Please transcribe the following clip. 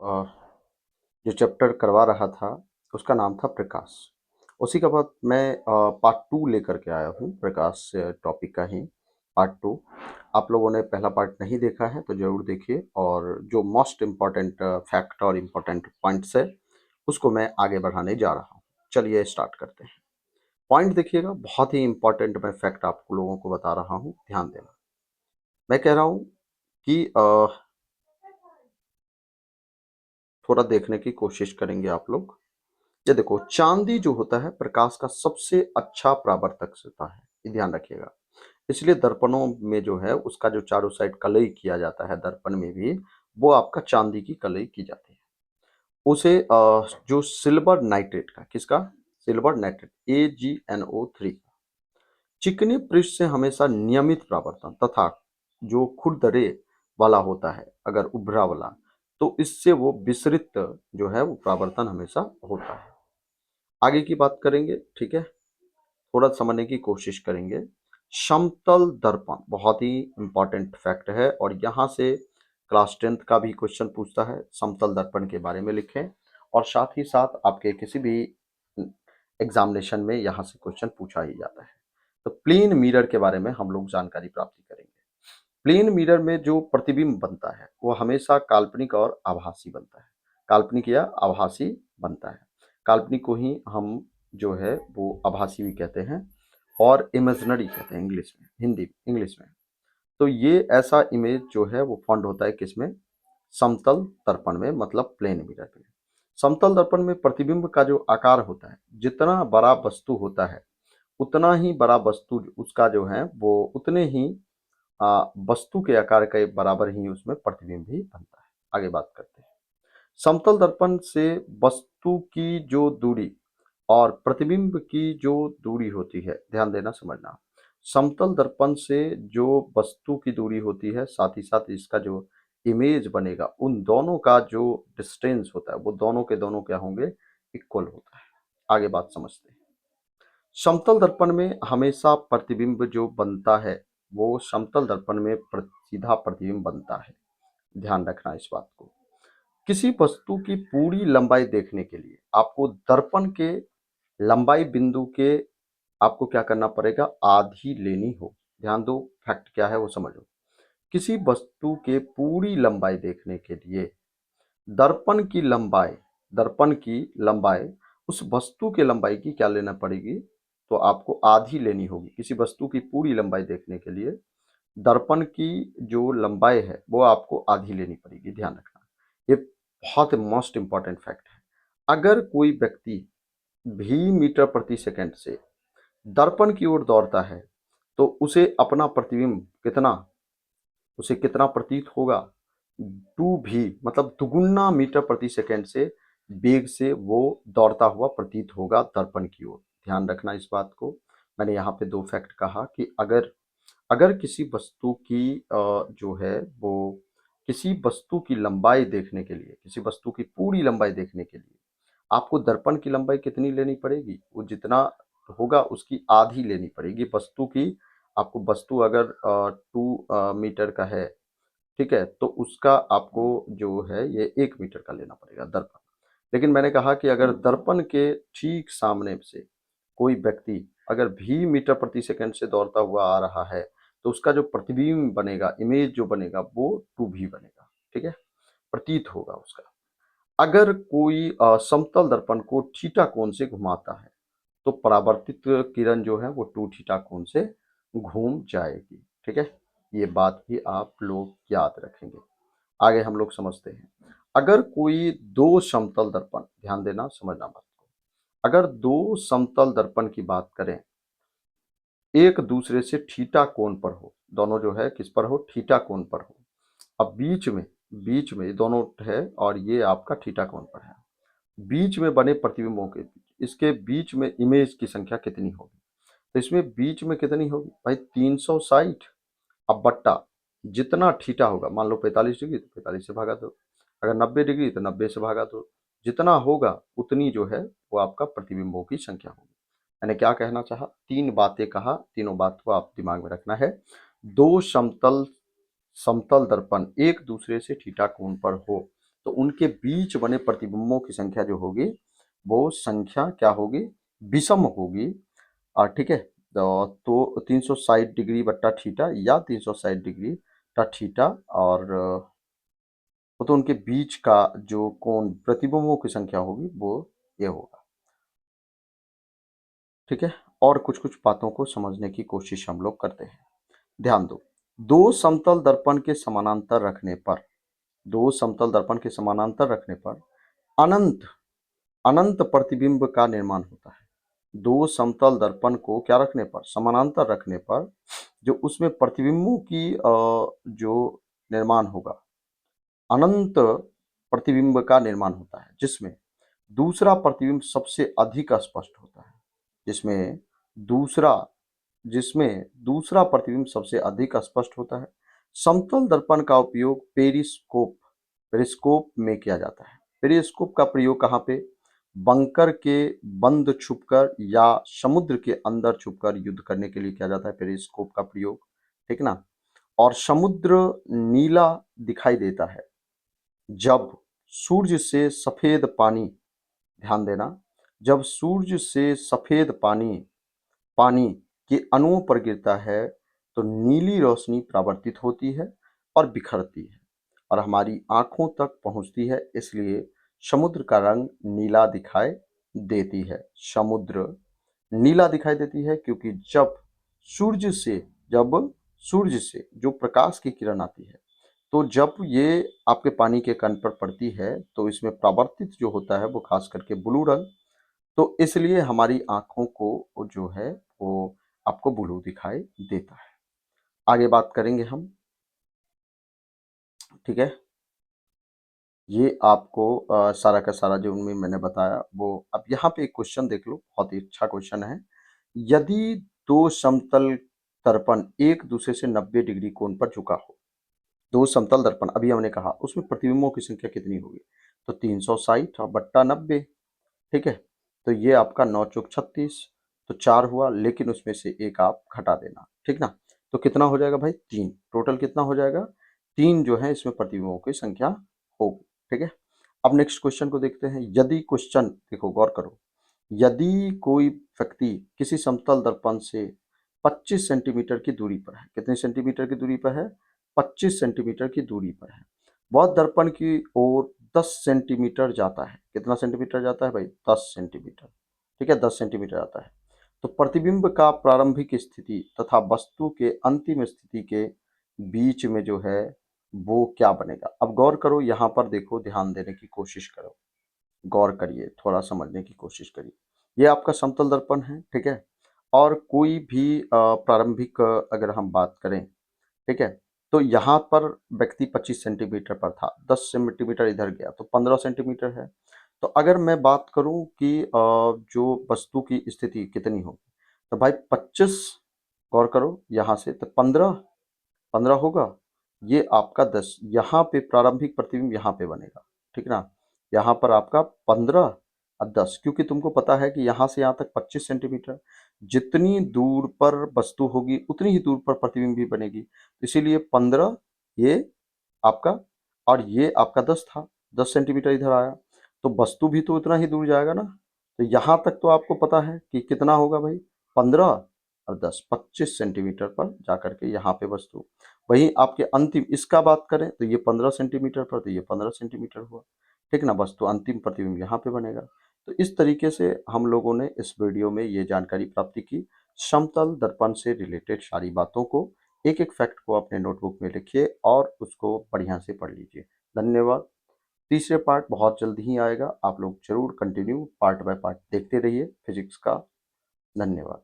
जो चैप्टर करवा रहा था उसका नाम था प्रकाश। उसी के बाद मैं पार्ट 2 लेकर के आया हूँ प्रकाश टॉपिक का ही पार्ट 2। आप लोगों ने पहला पार्ट नहीं देखा है तो ज़रूर देखिए, और जो मोस्ट इम्पॉर्टेंट फैक्ट और इम्पॉर्टेंट पॉइंट्स है उसको मैं आगे बढ़ाने जा रहा हूँ। चलिए स्टार्ट करते हैं। पॉइंट देखिएगा, बहुत ही इम्पॉर्टेंट मैं फैक्ट आप लोगों को बता रहा हूँ, ध्यान देना। मैं कह रहा हूँ कि थोड़ा देखने की कोशिश करेंगे आप लोग। ये देखो, चांदी जो होता है प्रकाश का सबसे अच्छा परावर्तक होता है, ये ध्यान रखिएगा। इसलिए दर्पणों में जो है उसका जो चारों साइड कलई किया जाता है, दर्पण में भी वो आपका चांदी की कलई की जाती है। उसे जो सिल्वर नाइट्रेट का, किसका, सिल्वर नाइट्रेट AgNO3 चिकनी पृष्ठ से हमेशा नियमित परावर्तन तथा जो खुरदरे वाला होता है, अगर उभरा वाला, तो इससे वो विसरित जो है वो परावर्तन हमेशा होता है। आगे की बात करेंगे, ठीक है, थोड़ा समझने की कोशिश करेंगे। समतल दर्पण बहुत ही इंपॉर्टेंट फैक्ट है, और यहाँ से क्लास 10th का भी क्वेश्चन पूछता है। समतल दर्पण के बारे में लिखें, और साथ ही साथ आपके किसी भी एग्जामिनेशन में यहाँ से क्वेश्चन पूछा ही जाता है। तो प्लेन मिरर के बारे में हम लोग जानकारी प्राप्त करेंगे। प्लेन मिरर में जो प्रतिबिंब बनता है वो हमेशा काल्पनिक और आभासी बनता है। काल्पनिक या आभासी बनता है। काल्पनिक को ही हम जो है वो आभासी भी कहते हैं, और इमेजिनरी कहते हैं इंग्लिश में, हिंदी इंग्लिश में। तो ये ऐसा इमेज जो है वो फॉर्म होता है किसमें, समतल दर्पण में, मतलब प्लेन मिरर में। समतल दर्पण में प्रतिबिंब का जो आकार होता है, जितना बड़ा वस्तु होता है उतना ही बड़ा वस्तु उसका जो है वो उतने ही वस्तु के आकार के बराबर ही उसमें प्रतिबिंब भी बनता है। आगे बात करते हैं। समतल दर्पण से वस्तु की जो दूरी और प्रतिबिंब की जो दूरी होती है, ध्यान देना समझना। समतल दर्पण से जो वस्तु की दूरी होती है, साथ ही साथ इसका जो इमेज बनेगा, उन दोनों का जो डिस्टेंस होता है वो दोनों के दोनों क्या होंगे, इक्वल होता है। आगे बात समझते हैं। समतल दर्पण में हमेशा प्रतिबिंब जो बनता है वो समतल दर्पण में सीधा प्रतिबिंब बनता है। ध्यान रखना इस बात को। किसी वस्तु की पूरी लंबाई देखने के लिए आपको दर्पण के लंबाई बिंदु के आपको क्या करना पड़ेगा, आधी लेनी हो। ध्यान दो, फैक्ट क्या है वो समझो। किसी वस्तु के पूरी लंबाई देखने के लिए दर्पण की लंबाई उस वस्तु के लंबाई की क्या लेना पड़ेगी, तो आपको आधी लेनी होगी। किसी वस्तु की पूरी लंबाई देखने के लिए दर्पण की जो लंबाई है वो आपको आधी लेनी पड़ेगी, ध्यान रखना। ये बहुत मोस्ट इंपॉर्टेंट फैक्ट है। अगर कोई व्यक्ति भी मीटर प्रति सेकंड से दर्पण की ओर दौड़ता है तो उसे अपना प्रतिबिंब कितना, उसे कितना प्रतीत होगा, 2v मतलब दुगुना मीटर प्रति सेकंड से वेग से वो दौड़ता हुआ प्रतीत होगा दर्पण की ओर। ध्यान रखना इस बात को। मैंने यहाँ पे दो फैक्ट कहा कि अगर अगर किसी वस्तु की जो है वो किसी वस्तु की लंबाई देखने के लिए, किसी वस्तु की पूरी लंबाई देखने के लिए आपको दर्पण की लंबाई कितनी लेनी पड़ेगी, वो जितना होगा उसकी आधी लेनी पड़ेगी वस्तु की। आपको वस्तु अगर 2 मीटर का है, ठीक है, तो उसका आपको जो है ये 1 मीटर का लेना पड़ेगा दर्पण। लेकिन मैंने कहा कि अगर दर्पण के ठीक सामने से कोई व्यक्ति अगर भी मीटर प्रति सेकंड से दौड़ता हुआ आ रहा है तो उसका जो प्रतिबिंब बनेगा, इमेज जो बनेगा वो 2v बनेगा, ठीक है, प्रतीत होगा उसका। अगर कोई समतल दर्पण को थीटा कोण से घुमाता है तो परावर्तित किरण जो है वो 2θ कोण से घूम जाएगी, ठीक है। ये बात भी आप लोग याद रखेंगे। आगे हम लोग समझते हैं। अगर कोई दो समतल दर्पण, ध्यान देना समझना बात को, अगर दो समतल दर्पण की बात करें, एक दूसरे से थीटा कोण पर हो, दोनों जो है किस पर हो, थीटा कोण पर हो। अब बीच में ये दोनों है और ये आपका थीटा कोण पर है। बीच में बने प्रतिबिंबों के बीच, इसके बीच में इमेज की संख्या कितनी होगी, तो इसमें बीच में कितनी होगी भाई, 360। अब बट्टा जितना थीटा होगा, मान लो 45 डिग्री तो 45 से भागा दो, अगर 90 डिग्री तो 90 से भागा दो, जितना होगा उतनी जो है वो आपका प्रतिबिंबों की संख्या होगी। मैंने क्या कहना चाहा, तीन बातें कहा, तीनों बात को आप दिमाग में रखना है। दो समतल समतल दर्पण एक दूसरे से थीटा कोण पर हो तो उनके बीच बने प्रतिबिंबों की संख्या जो होगी वो संख्या क्या होगी, विषम होगी। ठीक है, तो 360 डिग्री बट्टा थीटा या 360 डिग्री का थीटा, और वो तो उनके बीच का जो कोण प्रतिबिंबों की संख्या होगी वो ये होगा। ठीक है, और कुछ कुछ बातों को समझने की कोशिश हम लोग करते हैं। ध्यान दो, दो समतल दर्पण के समानांतर रखने पर, दो समतल दर्पण के समानांतर रखने पर अनंत अनंत प्रतिबिंब का निर्माण होता है। दो समतल दर्पण को क्या रखने पर, समानांतर रखने पर जो उसमें प्रतिबिंबों की जो निर्माण होगा, अनंत प्रतिबिंब का निर्माण होता है, जिसमें दूसरा प्रतिबिंब सबसे अधिक स्पष्ट होता है। जिसमें दूसरा जिसमें दूसरा प्रतिबिंब सबसे अधिक स्पष्ट होता है। समतल दर्पण का उपयोग पेरिस्कोप में किया जाता है। पेरिस्कोप का प्रयोग कहाँ पे, बंकर के बंद छुपकर या समुद्र के अंदर छुपकर युद्ध करने के लिए किया जाता है पेरिस्कोप का प्रयोग। ठीक ना, और समुद्र नीला दिखाई देता है जब सूर्य से सफेद पानी, ध्यान देना, जब सूर्य से सफेद पानी पानी के अणुओं पर गिरता है तो नीली रोशनी परावर्तित होती है और बिखरती है और हमारी आंखों तक पहुंचती है, इसलिए समुद्र का रंग नीला दिखाई देती है। समुद्र नीला दिखाई देती है क्योंकि सूर्य से जब सूर्य से जो प्रकाश की किरण आती है, तो जब ये आपके पानी के कण पर पड़ती है तो इसमें परावर्तित जो होता है वो खास करके ब्लू रंग, तो इसलिए हमारी आंखों को वो जो है वो आपको ब्लू दिखाई देता है। आगे बात करेंगे हम। ठीक है, ये आपको सारा का सारा जो उनमें मैंने बताया वो। अब यहाँ पे एक क्वेश्चन देख लो, बहुत ही अच्छा क्वेश्चन है। यदि दो समतल दर्पण एक दूसरे से 90 डिग्री कोण पर झुका हो, दो समतल दर्पण अभी हमने कहा उसमें प्रतिबिंबों की संख्या कितनी होगी, तो 360 बट्टा 90। ठीक है, तो ये आपका 9 चौक 36, तो 4 हुआ, लेकिन उसमें से एक आप घटा देना। ठीक ना, तो कितना हो जाएगा भाई, 3। टोटल कितना हो जाएगा, 3 जो है इसमें प्रतिबिंबों की संख्या होगी। ठीक है, अब नेक्स्ट क्वेश्चन को देखते हैं। यदि क्वेश्चन देखो, गौर करो, यदि कोई व्यक्ति किसी समतल दर्पण से 25 सेंटीमीटर की दूरी पर है, कितने सेंटीमीटर की दूरी पर है, 25 सेंटीमीटर की दूरी पर है, वह दर्पण की ओर 10 सेंटीमीटर जाता है। कितना सेंटीमीटर जाता है भाई, 10 सेंटीमीटर। ठीक है, 10 सेंटीमीटर आता है, तो प्रतिबिंब का प्रारंभिक स्थिति तथा वस्तु के अंतिम स्थिति के बीच में जो है वो क्या बनेगा। अब गौर करो, यहाँ पर देखो, ध्यान देने की कोशिश करो, गौर करिए, थोड़ा समझने की कोशिश करिए। ये आपका समतल दर्पण है। ठीक है, और कोई भी प्रारंभिक अगर हम बात करें, ठीक है, तो यहाँ पर व्यक्ति 25 सेंटीमीटर पर था, 10 सेंटीमीटर इधर गया तो 15 सेंटीमीटर है। तो अगर मैं बात करूं कि जो वस्तु की स्थिति कितनी होगी, तो भाई 25, गौर करो यहाँ से, तो 15 15 होगा, ये आपका 10, यहाँ पे प्रारंभिक प्रतिबिंब यहाँ पे बनेगा। ठीक ना, यहाँ पर आपका 15 और 10, क्योंकि तुमको पता है कि यहाँ से यहाँ तक 25 सेंटीमीटर, जितनी दूर पर वस्तु होगी उतनी ही दूर पर प्रतिबिंब भी बनेगी, इसीलिए 15 ये आपका, और ये आपका 10 था, 10 सेंटीमीटर इधर आया, तो वस्तु भी तो उतना ही दूर जाएगा ना। तो यहाँ तक तो आपको पता है कि कितना होगा भाई, 15 और 10, 25 सेंटीमीटर पर जाकर के यहाँ पे वस्तु। वहीं आपके अंतिम इसका बात करें तो ये 15 सेंटीमीटर पर, तो ये 15 सेंटीमीटर हुआ। ठीक ना, वस्तु अंतिम प्रतिबिंब यहाँ पे बनेगा। तो इस तरीके से हम लोगों ने इस वीडियो में ये जानकारी प्राप्ति की, समतल दर्पण से रिलेटेड सारी बातों को, एक एक फैक्ट को अपने नोटबुक में लिखिए और उसको बढ़िया से पढ़ लीजिए। धन्यवाद। तीसरे पार्ट बहुत जल्द ही आएगा, आप लोग जरूर कंटिन्यू पार्ट बाय पार्ट देखते रहिए फिजिक्स का। धन्यवाद।